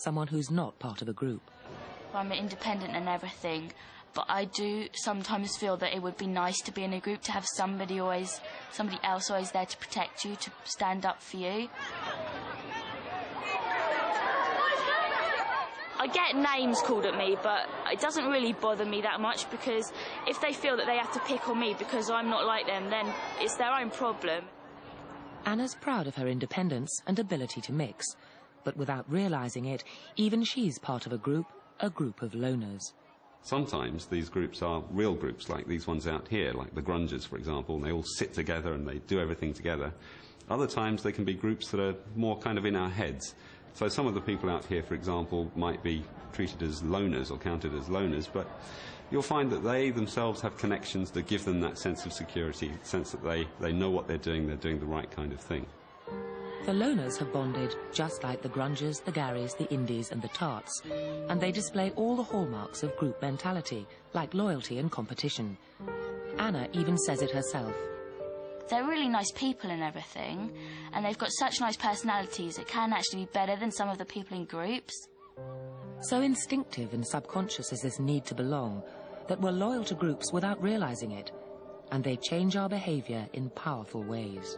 someone who's not part of a group. I'm independent and everything, but I do sometimes feel that it would be nice to be in a group, to have somebody else always there to protect you, to stand up for you. I get names called at me, but it doesn't really bother me that much, because if they feel that they have to pick on me because I'm not like them, then it's their own problem. Anna's proud of her independence and ability to mix, but without realising it, even she's part of a group of loners. Sometimes these groups are real groups, like these ones out here, like the grungers, for example, and they all sit together and they do everything together. Other times they can be groups that are more kind of in our heads. So some of the people out here, for example, might be treated as loners or counted as loners, but you'll find that they themselves have connections that give them that sense of security, sense that they know what they're doing the right kind of thing. The loners have bonded just like the grungers, the Garys, the Indies and the Tarts, and they display all the hallmarks of group mentality, like loyalty and competition. Anna even says it herself. They're really nice people and everything, and they've got such nice personalities, it can actually be better than some of the people in groups. So instinctive and subconscious is this need to belong, that we're loyal to groups without realising it, and they change our behaviour in powerful ways.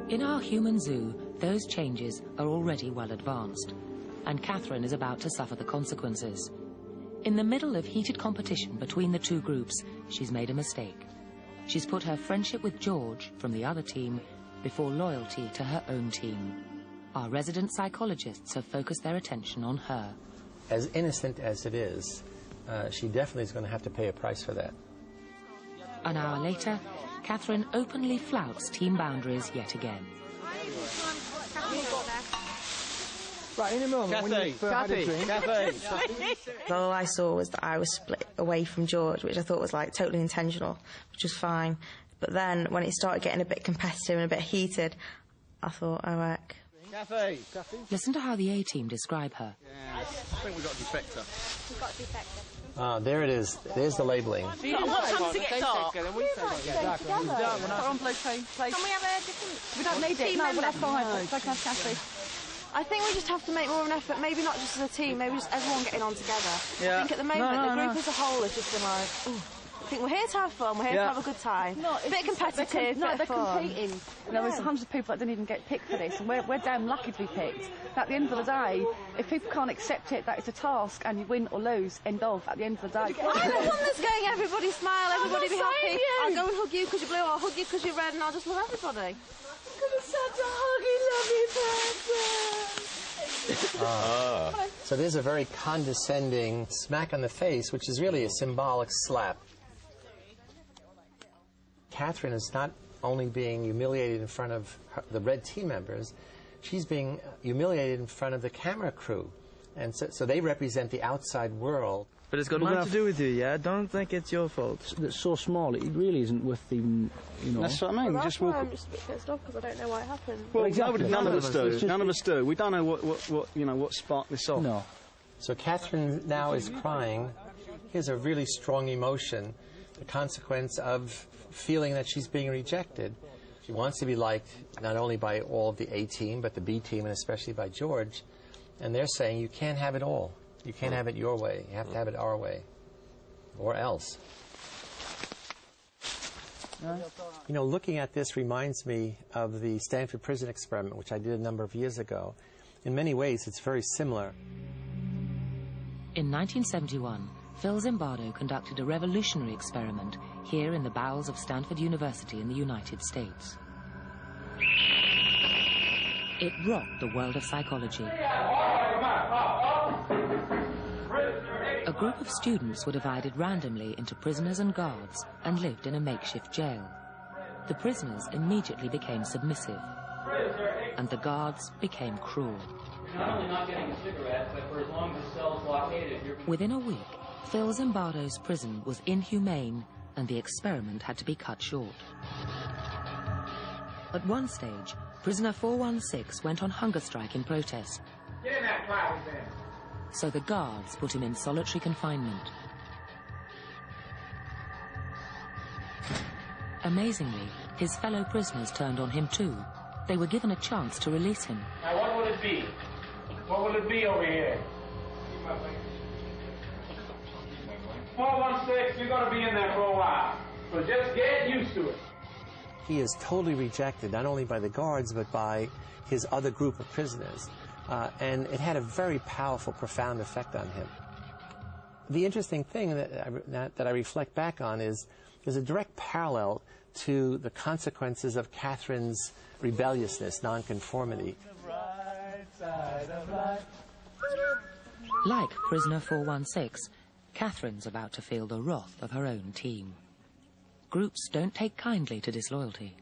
In our human zoo, those changes are already well advanced, and Catherine is about to suffer the consequences. In the middle of heated competition between the two groups, she's made a mistake. She's put her friendship with George from the other team before loyalty to her own team. Our resident psychologists have focused their attention on her. As innocent as it is, she definitely is going to have to pay a price for that. An hour later, Catherine openly flouts team boundaries yet again. Right, in a moment, Kathy. All I saw was that I was split away from George, which I thought was like totally intentional, which was fine. But then when it started getting a bit competitive and a bit heated, I thought, oh heck. Kathy. Listen to how the A-team describe her. Yeah, I think we've got a defector. We've got a defector. There it is. There's the labelling. What time does it get dark? Can we have a different... We don't need it. No, we'll have five. So can have Kathy. I think we just have to make more of an effort, maybe not just as a team, maybe just everyone getting on together. Yeah. I think at the moment the group as a whole has just been like, ooh, I think we're here to have fun, we're here to have a good time. A bit competitive, they're bit fun. competing. There was hundreds of people that didn't even get picked for this, and we're damn lucky to be picked. At the end of the day, if people can't accept it, that it's a task, and you win or lose, end of, at the end of the day. I'm the one that's going, everybody smile, everybody be happy. I'll go and hug you because you're blue, I'll hug you because you're red, and I'll just love everybody. Because it's such a huggy, lovely person. So there's a very condescending smack on the face, which is really a symbolic slap. Catherine is not only being humiliated in front of the red team members, she's being humiliated in front of the camera crew. And so they represent the outside world. But it's got nothing to do with you, yeah? Don't think it's your fault. It's so small, it really isn't worth even, you know... That's what I mean. Well, that's why I'm just a bit pissed off, because I don't know why it happened. Well, exactly. none of us do. None of us do. We don't know what sparked this off. No. So Catherine now is crying. Here's a really strong emotion, the consequence of feeling that she's being rejected. She wants to be liked not only by all of the A team, but the B team, and especially by George. And they're saying, you can't have it all. You can't have it your way. You have to have it our way. Or else. You know, looking at this reminds me of the Stanford Prison Experiment, which I did a number of years ago. In many ways, it's very similar. In 1971, Phil Zimbardo conducted a revolutionary experiment here in the bowels of Stanford University in the United States. It rocked the world of psychology. A group of students were divided randomly into prisoners and guards and lived in a makeshift jail. The prisoners immediately became submissive, and the guards became cruel. Not only not getting a cigarette, but for as long as the cell's blockaded, Within a week, Phil Zimbardo's prison was inhumane, and the experiment had to be cut short. At one stage, prisoner 416 went on hunger strike in protest. Get in that closet then. So the guards put him in solitary confinement. Amazingly, his fellow prisoners turned on him too. They were given a chance to release him. Now what would will it be? What will it be over here? 416, you're going to be in there for a while. So just get used to it. He is totally rejected, not only by the guards, but by his other group of prisoners. And it had a very powerful, profound effect on him. The interesting thing that I reflect back on is there's a direct parallel to the consequences of Catherine's rebelliousness, nonconformity. Like prisoner 416, Catherine's about to feel the wrath of her own team. Groups don't take kindly to disloyalty.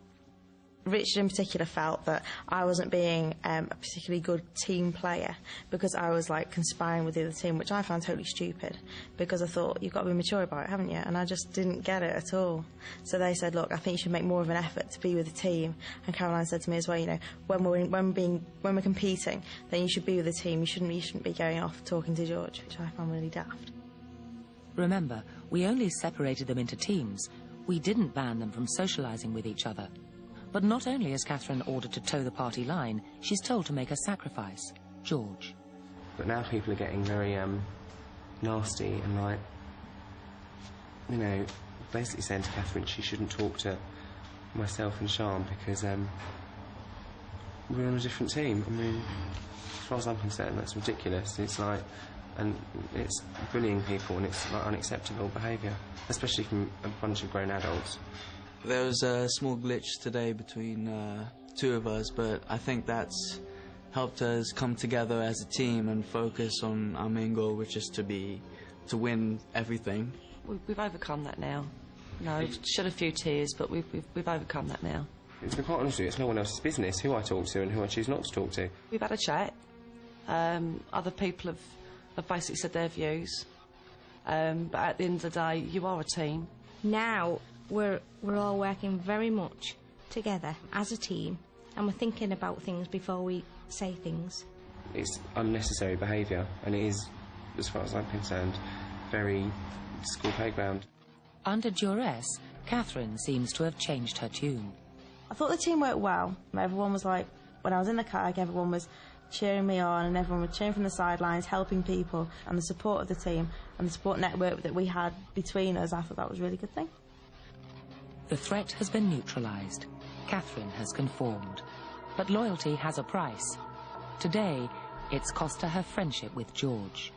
Richard in particular felt that I wasn't being a particularly good team player because I was like conspiring with the other team, which I found totally stupid because I thought, you've got to be mature about it, haven't you? And I just didn't get it at all. So they said, look, I think you should make more of an effort to be with the team. And Caroline said to me as well, you know, when we're competing, then you should be with the team. You shouldn't be going off talking to George, which I found really daft. Remember, we only separated them into teams. We didn't ban them from socialising with each other. But not only is Catherine ordered to toe the party line, she's told to make a sacrifice, George. But now people are getting very nasty and, like, you know, basically saying to Catherine she shouldn't talk to myself and Sian because we're on a different team. I mean, as far as I'm concerned, that's ridiculous. It's like, and it's bullying people and it's like unacceptable behaviour, especially from a bunch of grown adults. There was a small glitch today between two of us, but I think that's helped us come together as a team and focus on our main goal, which is to win everything. We've overcome that now. No, we've shed a few tears, but we've overcome that now. To be quite honest with you, it's no one else's business who I talk to and who I choose not to talk to. We've had a chat. Other people have basically said their views. But at the end of the day, you are a team. Now we're all working very much together as a team, and we're thinking about things before we say things. It's unnecessary behaviour, and it is, as far as I'm concerned, very school playground. Under duress, Catherine seems to have changed her tune. I thought the team worked well. Everyone was like, when I was in the car, everyone was cheering me on and everyone was cheering from the sidelines, helping people, and the support of the team and the support network that we had between us, I thought that was a really good thing. The threat has been neutralised. Catherine has conformed. But loyalty has a price. Today, it's cost her friendship with George.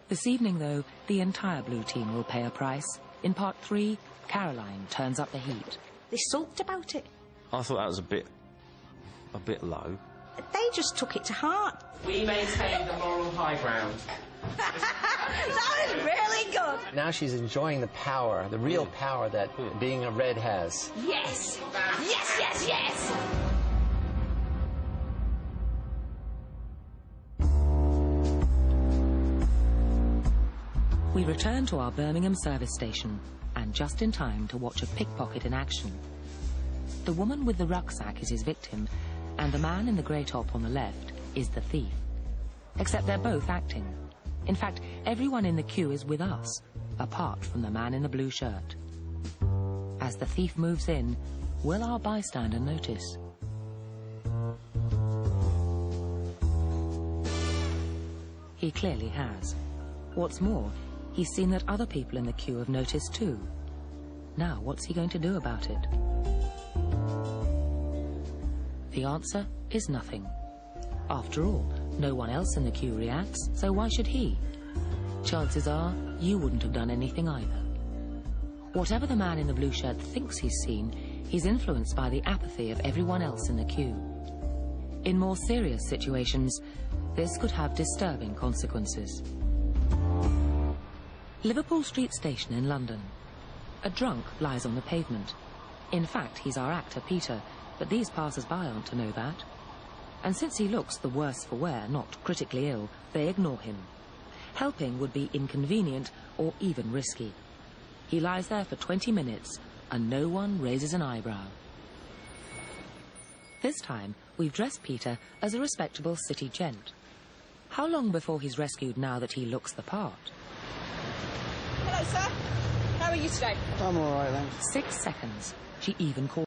This evening, though, the entire blue team will pay a price. In part 3, Caroline turns up the heat. They sulked about it. I thought that was a bit low. They just took it to heart. We maintain the moral high ground. That was really good. Now she's enjoying the power, the real power that being a red has. Yes! Yes, yes, yes! We return to our Birmingham service station, and just in time to watch a pickpocket in action. The woman with the rucksack is his victim, and the man in the grey top on the left is the thief. Except they're both acting. In fact, everyone in the queue is with us, apart from the man in the blue shirt. As the thief moves in, will our bystander notice? He clearly has. What's more, he's seen that other people in the queue have noticed too. Now, what's he going to do about it? The answer is nothing. After all, no one else in the queue reacts, so why should he? Chances are, you wouldn't have done anything either. Whatever the man in the blue shirt thinks he's seen, he's influenced by the apathy of everyone else in the queue. In more serious situations, this could have disturbing consequences. Liverpool Street Station in London. A drunk lies on the pavement. In fact, he's our actor, Peter, but these passers-by aren't to know that. And since he looks the worse for wear, not critically ill, they ignore him. Helping would be inconvenient or even risky. He lies there for 20 minutes and no one raises an eyebrow. This time, we've dressed Peter as a respectable city gent. How long before he's rescued now that he looks the part? Hello, sir. How are you today? I'm all right, thanks. 6 seconds. She even called